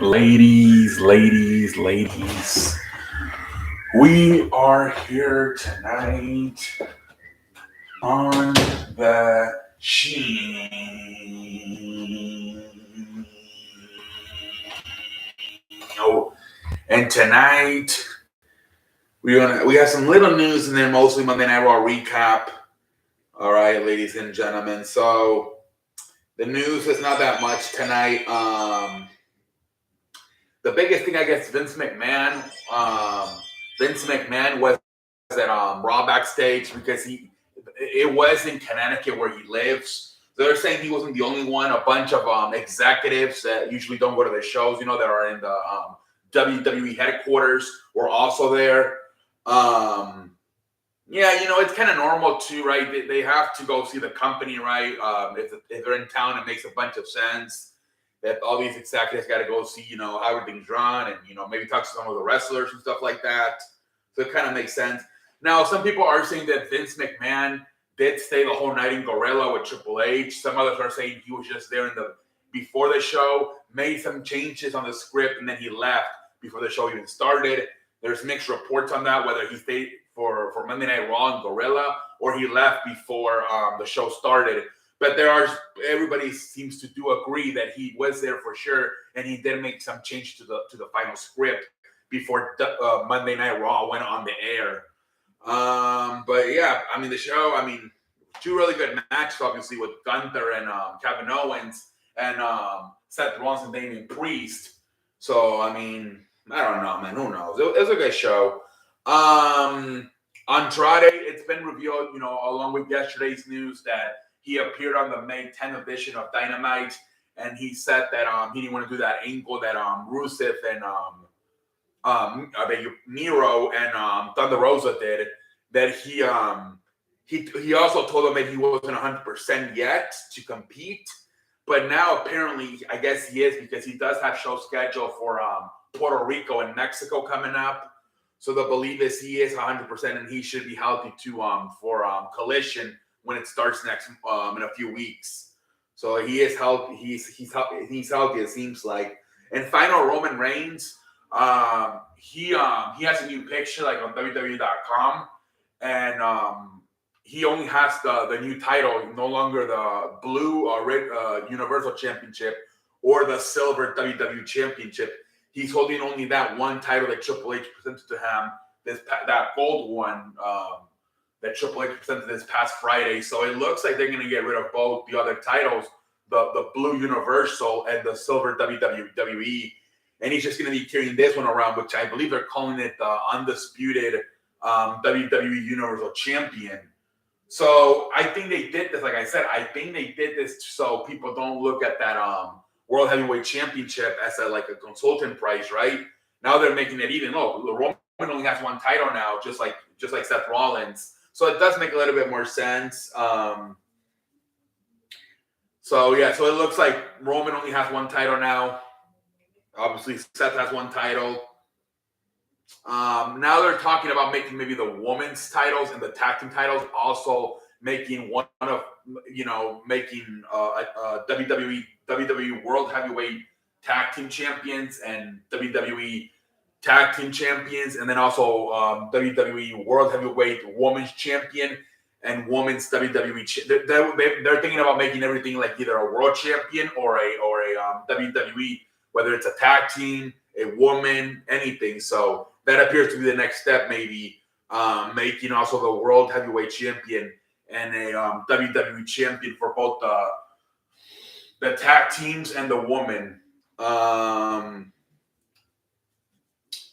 Ladies, we are here tonight on the show. And tonight we have some little news and then mostly Monday Night Raw recap. All right, ladies and gentlemen. So the news is not that much tonight. The biggest thing, I guess, Vince McMahon was at Raw backstage because it was in Connecticut where he lives. So they're saying he wasn't the only one. A bunch of executives that usually don't go to the shows, that are in the WWE headquarters were also there. Yeah, it's kind of normal too, right? They have to go see the company, right? If they're in town, it makes a bunch of sense that all these executives got to go see, how everything's run and, maybe talk to some of the wrestlers and stuff like that. So it kind of makes sense. Now, some people are saying that Vince McMahon did stay the whole night in Gorilla with Triple H. Some others are saying he was just there before the show, made some changes on the script, and then he left before the show even started. There's mixed reports on that, whether he stayed for Monday Night Raw in Gorilla or he left before the show started. But everybody seems to do agree that he was there for sure, and he did make some change to the final script before Monday Night Raw went on the air. But yeah, I mean the show. I mean, two really good matches, obviously with Gunther and Kevin Owens and Seth Rollins and Damian Priest. So I mean, I don't know, man. Who knows? It was a good show. Andrade, it's been revealed, along with yesterday's news that he appeared on the May 10th edition of Dynamite, and he said that he didn't want to do that angle that Rusev and Miro and Thunder Rosa did. That he also told them that he wasn't 100% yet to compete, but now apparently I guess he is because he does have shows scheduled for Puerto Rico and Mexico coming up. So the belief is he is 100% and he should be healthy too for Collision when it starts next in a few weeks. So he is healthy. He's healthy. It seems like. And final Roman Reigns, he has a new picture like on WWE.com, and he only has the new title, no longer the blue or red Universal Championship or the silver WWE Championship. He's holding only that one title that Triple H presented to him, that gold one that Triple H presented this past Friday. So it looks like they're going to get rid of both the other titles, the blue Universal and the silver WWE. And he's just going to be carrying this one around, which I believe they're calling it the undisputed WWE Universal Champion. So I think they did this, like I said, I think they did this so people don't look at that World Heavyweight Championship as a consultant price, right? Now they're making it even. Oh, Roman only has one title now, just like Seth Rollins. So it does make a little bit more sense. So it looks like Roman only has one title now. Obviously, Seth has one title. Now they're talking about making maybe the women's titles and the tag team titles also making one of making WWE World Heavyweight Tag Team Champions and WWE Tag Team Champions, and then also WWE World Heavyweight Women's Champion and Women's WWE. They're thinking about making everything like either a World Champion or a WWE, whether it's a tag team, a woman, anything. So that appears to be the next step, maybe making also the World Heavyweight Champion and a WWE Champion for both the tag teams and the woman.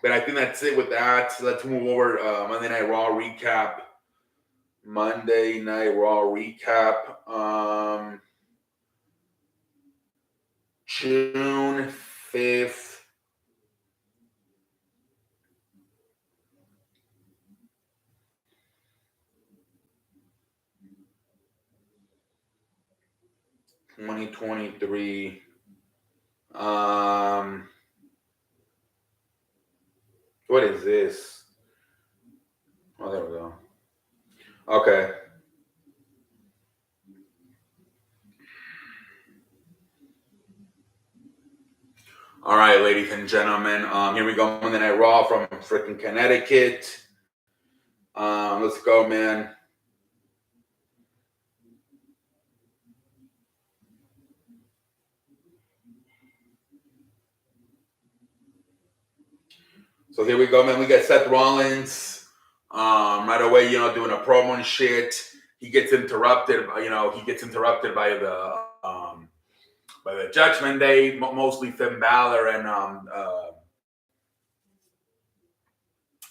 But I think that's it with that. So let's move over. Monday Night Raw recap. Monday Night Raw recap. June 5th. $2023. What is this? Oh, there we go. Okay. All right, ladies and gentlemen. Here we go. Monday Night Raw from freaking Connecticut. Let's go, man. So here we go, man. We got Seth Rollins. Right away, doing a promo and shit. He gets interrupted. He gets interrupted by the Judgment Day, mostly Finn Balor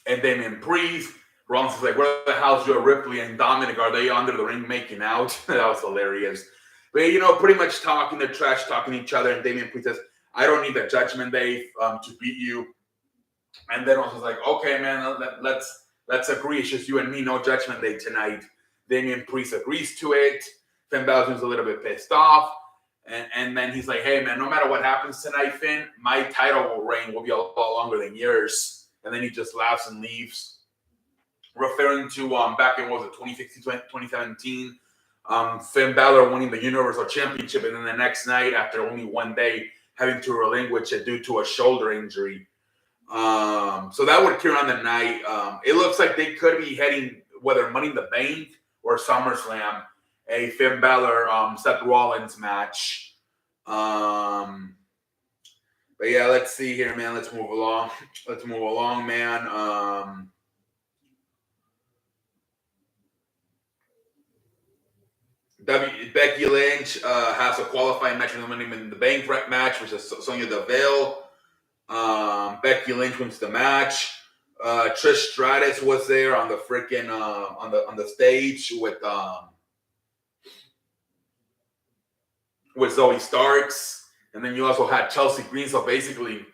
and Damian Priest. Rollins is like, "Where the hell's Joe Ripley and Dominic? Are they under the ring making out?" That was hilarious. But pretty much talking, they're trash talking to each other, and Damian Priest says, "I don't need the Judgment Day to beat you." And then also like, "Okay, man, let's agree. It's just you and me, no Judgment Day tonight." Damian Priest agrees to it. Finn Balor's a little bit pissed off. And then he's like, "Hey, man, no matter what happens tonight, Finn, my title reign will be a lot longer than yours." And then he just laughs and leaves, referring to back in, what was it, 2016, 2017, Finn Balor winning the Universal Championship, and then the next night, after only one day, having to relinquish it due to a shoulder injury. So that would carry on the night. It looks like they could be heading, whether Money in the Bank or SummerSlam, a Finn Balor Seth Rollins match. But yeah, let's see here, man. Let's move along, man. Becky Lynch has a qualifying match in the Money in the Bank match, which is Sonya Deville. Becky Lynch wins the match. Trish Stratus was there on the freaking on the stage with Zoe Starks, and then you also had Chelsea Green. So basically,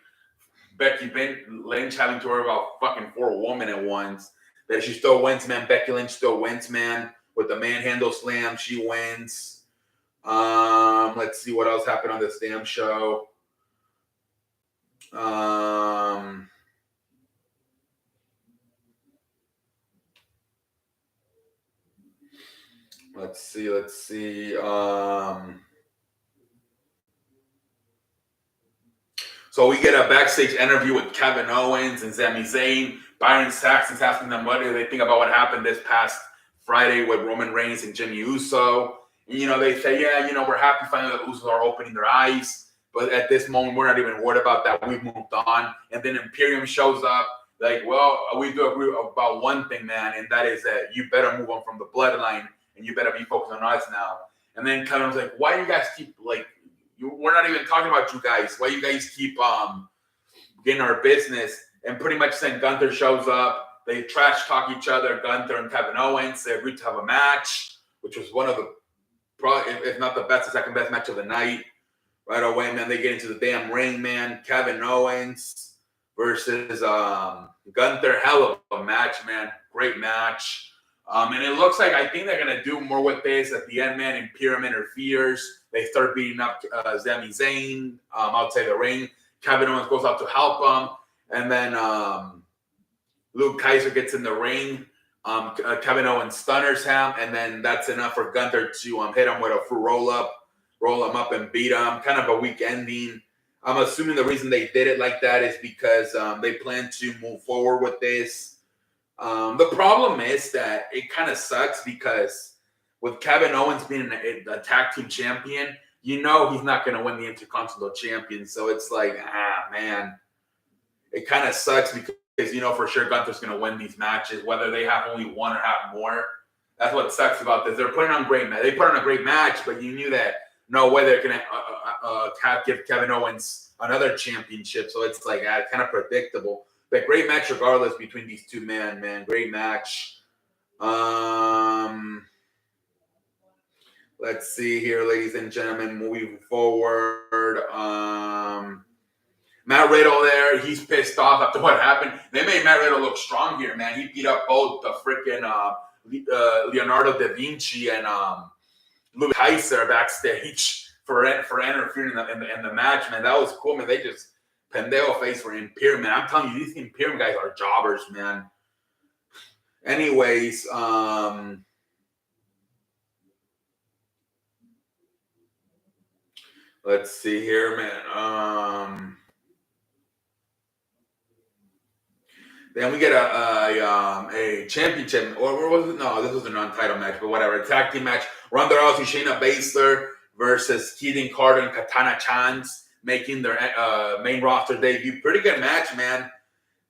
Becky Lynch having to worry about fucking 4 women at once. That she still wins, man. Becky Lynch still wins, man. With the manhandle slam, she wins. Let's see what else happened on this damn show. Let's see. So we get a backstage interview with Kevin Owens and Sami Zayn. Byron Saxton's asking them what do they think about what happened this past Friday with Roman Reigns and Jimmy Uso. And, they say, yeah, we're happy finally the Usos are opening their eyes. But at this moment, we're not even worried about that. We've moved on. And then Imperium shows up. Like, well, we do agree about one thing, man, and that is that you better move on from the bloodline and you better be focused on us now. And then Kevin's like, why do you guys keep, like, we're not even talking about you guys. Why you guys keep getting our business? And pretty much then Gunther shows up. They trash talk each other, Gunther and Kevin Owens. They agreed to have a match, which was one of the, probably, if not the best, the second best match of the night. Right away, man, they get into the damn ring, man. Kevin Owens versus Gunther. Hell of a match, man. Great match. And it looks like I think they're going to do more with this at the end, man. Imperium interferes. They start beating up Sami Zayn outside the ring. Kevin Owens goes out to help him. And then Luke Kaiser gets in the ring. Kevin Owens stunners him. And then that's enough for Gunther to hit him with a full roll-up, roll him up and beat him. Kind of a weak ending. I'm assuming the reason they did it like that is because they plan to move forward with this. The problem is that it kind of sucks because with Kevin Owens being a tag team champion, he's not going to win the Intercontinental Champion. So it's like, man, it kind of sucks because for sure Gunther's going to win these matches, whether they have only one or have more. That's what sucks about this. They're putting on great match. They put on a great match, but you knew that no way they're going to give Kevin Owens another championship. So it's like kind of predictable. But great match regardless between these two men, man. Great match. Let's see here, ladies and gentlemen. Moving forward. Matt Riddle there. He's pissed off after what happened. They made Matt Riddle look strong here, man. He beat up both the freaking Leonardo da Vinci and Luke Kaiser backstage for interfering in the match, man. That was cool, man. They just pendejo face for Imperium, man. I'm telling you, these Imperium guys are jobbers, man. Anyways, let's see here, man. Then we get a championship, or was it? No, this was a non-title match, but whatever. A tag team match. Ronda Rousey, Shayna Baszler versus Keaton Carter and Katana Chance, making their main roster debut. Pretty good match, man.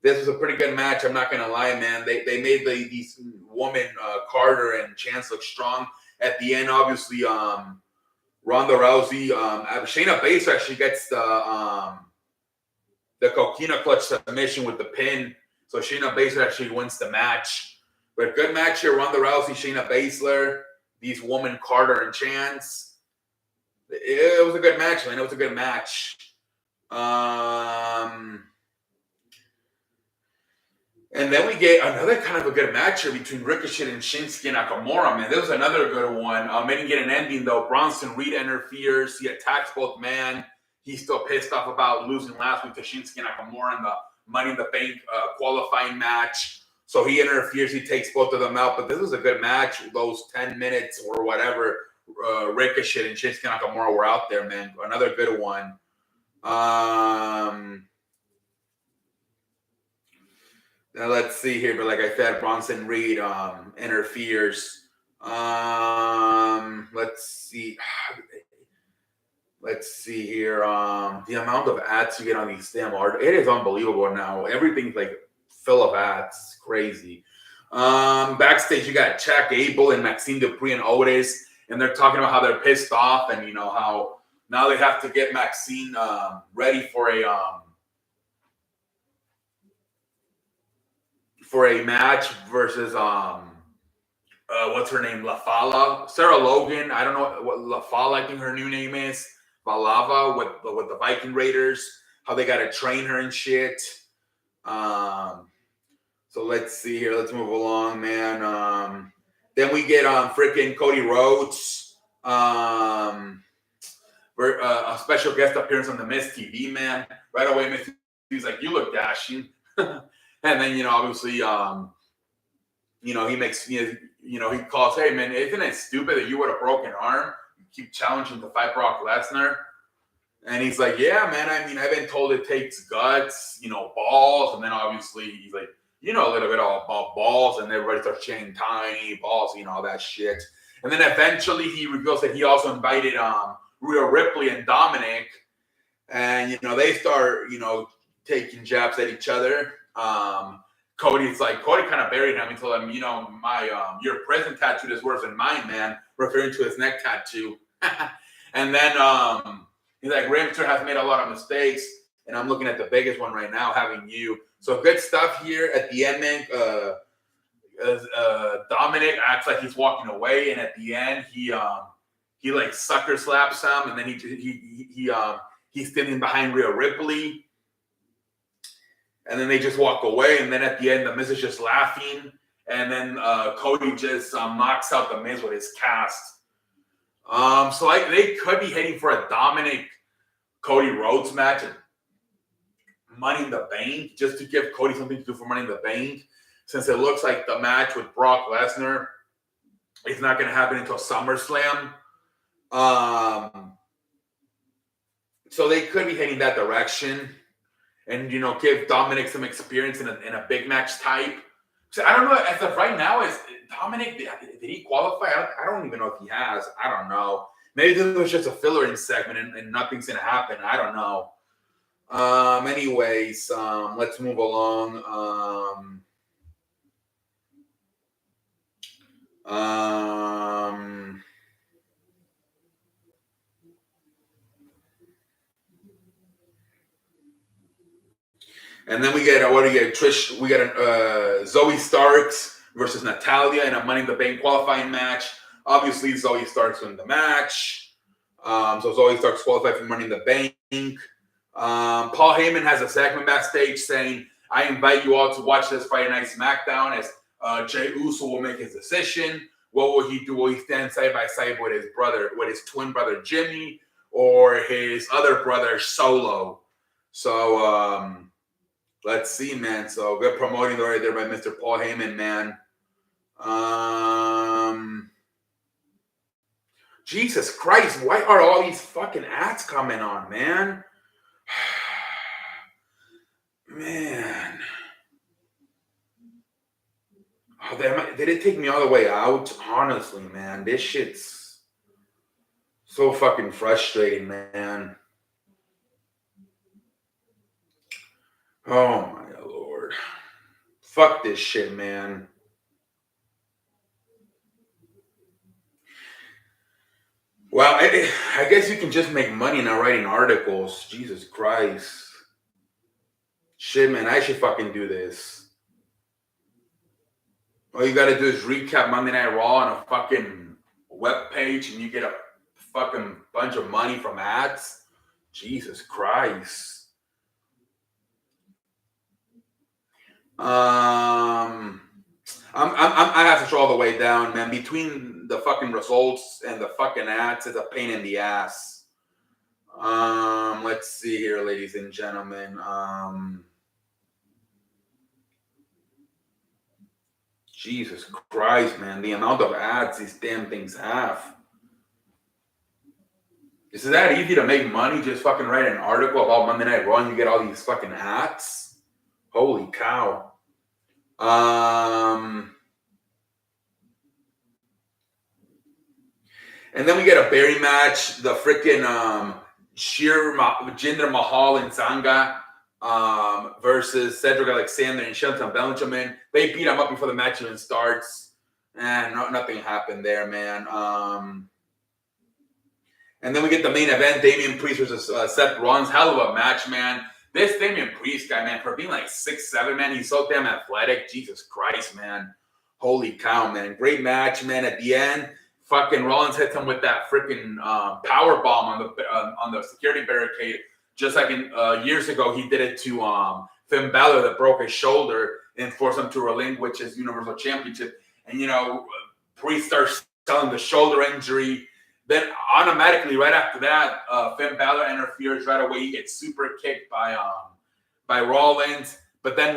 This was a pretty good match. I'm not gonna lie, man. They made these women Carter and Chance look strong. At the end, obviously, Ronda Rousey, Shayna Baszler actually gets the Coquina Clutch submission with the pin. So Shayna Baszler actually wins the match. But good match here. Ronda Rousey, Shayna Baszler, these women Carter and Chance. It was a good match, man. It was a good match. And then we get another kind of a good match here between Ricochet and Shinsuke Nakamura, man. This was another good one. They didn't get an ending, though. Bronson Reed interferes. He attacks both men. He's still pissed off about losing last week to Shinsuke Nakamura in the Money in the Bank qualifying match. So he interferes. He takes both of them out. But this was a good match. Those 10 minutes or whatever, Ricochet and Shinsuke Nakamura were out there, man. Another good one. Now let's see here, but like I said, Bronson Reed interferes. Let's see. Let's see here. The amount of ads you get on these damn art, it is unbelievable now. Everything's like full of ads. It's crazy. Backstage, you got Chad Gable and Maxine Dupree and Otis, and they're talking about how they're pissed off, and you know how now they have to get Maxine ready for a match versus what's her name? La Fala, Sarah Logan. I don't know what La Fala, I think her new name is. Valava with the Viking Raiders. How they got to train her and shit. So let's see here. Let's move along, man. Then we get freaking Cody Rhodes. A special guest appearance on the Miz TV, man. Right away, Miz TV's like, "You look dashing." And then, you know, obviously, you know, he makes, you know, he calls, "Hey, man, isn't it stupid that you would have broken arm? You keep challenging to fight Brock Lesnar." And he's like, "Yeah, man, I mean, I've been told it takes guts, you know, balls." And then obviously he's like, "You know a little bit all about balls." And everybody starts chanting tiny balls, you know, all that shit. And then eventually he reveals that he also invited Rhea Ripley and Dominic. And, you know, they start, you know, taking jabs at each other. Cody kind of buried him and told him, "You know, your present tattoo is worse than mine, man," referring to his neck tattoo. And then he's like, "Rey Mysterio has made a lot of mistakes, and I'm looking at the biggest one right now, having you." So good stuff here at the end, man. Dominic acts like he's walking away, and at the end he like sucker slaps him, and then he's standing behind Rhea Ripley. And then they just walk away. And then at the end, the Miz is just laughing. And then Cody just knocks out the Miz with his cast. So they could be heading for a Dominic Cody Rhodes match at Money in the Bank, just to give Cody something to do for Money in the Bank, since it looks like the match with Brock Lesnar is not going to happen until SummerSlam. So they could be heading that direction. And, you know, give Dominic some experience in a big match type. So I don't know. As of right now, is Dominic, did he qualify? I don't even know if he has. I don't know. Maybe this was just a filler-in segment and nothing's going to happen. I don't know. Anyways, let's move along. And then we get Trish. We get Zoe Starks versus Natalia in a Money in the Bank qualifying match. Obviously, Zoe Starks won the match. So Zoe Starks qualified for Money in the Bank. Paul Heyman has a segment backstage saying, "I invite you all to watch this Friday Night SmackDown as Jey Uso will make his decision. What will he do? Will he stand side by side with his twin brother Jimmy, or his other brother Solo?" So let's see, man. So good promoting right there by Mr. Paul Heyman, man. Jesus Christ, why are all these fucking ads coming on, man? Man. They didn't take me all the way out. Honestly, man, this shit's so fucking frustrating, man. Oh my lord. Fuck this shit, man. Well, I guess you can just make money now writing articles. Jesus Christ. Shit, man, I should fucking do this. All you gotta do is recap Monday Night Raw on a fucking web page and you get a fucking bunch of money from ads. Jesus Christ. I have to scroll all the way down, man. Between the fucking results and the fucking ads, it's a pain in the ass. Let's see here, ladies and gentlemen. Jesus Christ, man, the amount of ads these damn things have. Is it that easy to make money? Just fucking write an article about Monday Night Raw and you get all these fucking ads? Holy cow. And then we get a Barry match. The freaking Jinder Mahal and Sanga versus Cedric Alexander and Shelton Benjamin. They beat him up before the match even starts. And nothing happened there, man. And then we get the main event, Damian Priest versus Seth Rollins. Hell of a match, man. This Damian Priest guy, man, for being like 6'7", man, he's so damn athletic. Jesus Christ, man. Holy cow, man. Great match, man. At the end, fucking Rollins hits him with that freaking power bomb on the security barricade. Just like years ago, he did it to Finn Balor that broke his shoulder and forced him to relinquish his Universal Championship. And, you know, Priest starts selling the shoulder injury. Then automatically, right after that, Finn Balor interferes right away. He gets super kicked by Rollins. But then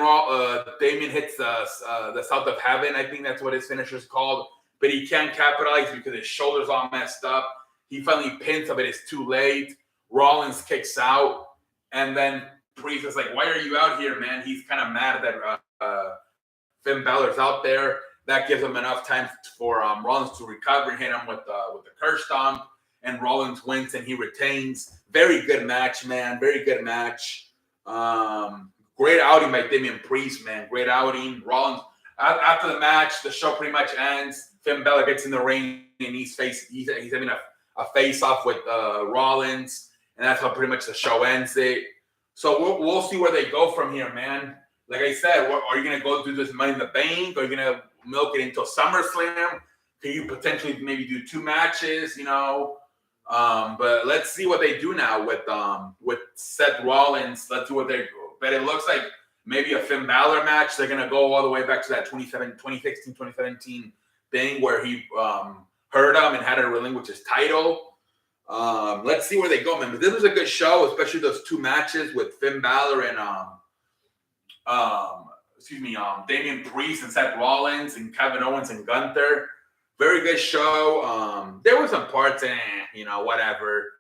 Damian hits the South of Heaven. I think that's what his finisher is called. But he can't capitalize because his shoulder's all messed up. He finally pins him, but it's too late. Rollins kicks out. And then Priest is like, why are you out here, man? He's kind of mad that Finn Balor's out there. That gives him enough time for Rollins to recover and hit him with the curse stomp. And Rollins wins and he retains. Very good match, man. Very good match. Great outing by Damian Priest, man. Great outing. Rollins, after the match, the show pretty much ends. Finn Balor gets in the ring and he's having a face-off with Rollins. And that's how pretty much the show ends it. So we'll see where they go from here, man. Like I said, are you going to go do this Money in the Bank? Are you going to milk it until SummerSlam? Can you potentially maybe do 2 matches, you know? But let's see what they do now with Seth Rollins. Let's see what they do. But it looks like maybe a Finn Balor match. They're going to go all the way back to that 2016, 2017 thing where he hurt him and had to relinquish his title. Let's see where they go, man. But this was a good show, especially those 2 matches with Finn Balor and Damian Priest and Seth Rollins and Kevin Owens and Gunther. Very good show. There were some parts, whatever.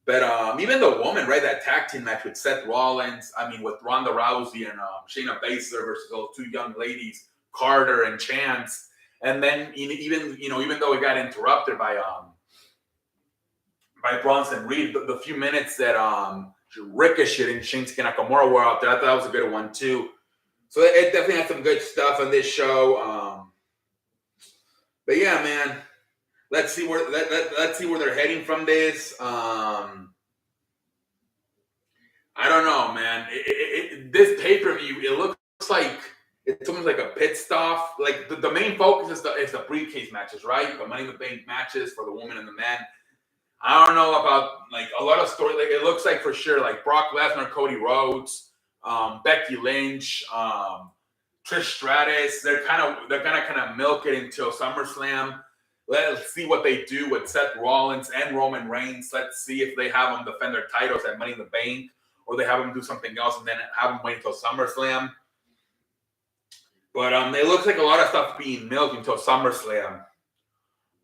But even the woman, right, that tag team match with Seth Rollins, with Ronda Rousey and Shayna Baszler versus those 2 young ladies, Carter and Chance. And then even though it got interrupted by Bronson Reed, the few minutes that Ricochet and Shinsuke Nakamura were out there, I thought that was a good one too. So it definitely had some good stuff on this show. But yeah, man, let's see where they're heading from this. I don't know, man. This pay-per-view, it looks like it's almost like a pit stop. Like the main focus is the briefcase matches, right? The Money in the Bank matches for the women and the men. I don't know about like a lot of story. Like it looks like for sure, like Brock Lesnar, Cody Rhodes, Becky Lynch, Trish Stratus. They're gonna milk it until SummerSlam. Let's see what they do with Seth Rollins and Roman Reigns. Let's see if they have them defend their titles at Money in the Bank, or they have them do something else and then have them wait until SummerSlam. But it looks like a lot of stuff being milked until SummerSlam.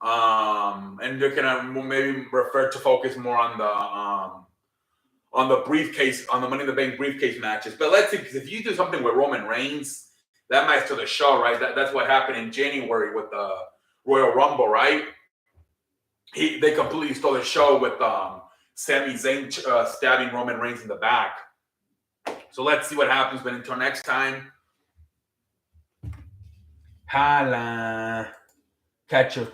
And they're gonna maybe refer to focus more on the briefcase, on the Money in the Bank briefcase matches. But let's see, because if you do something with Roman Reigns that might steal the show, right? That's what happened in January with the Royal Rumble, right? They completely stole the show with Sami Zayn stabbing Roman Reigns in the back. So let's see what happens. But until next time, holla. Catch you.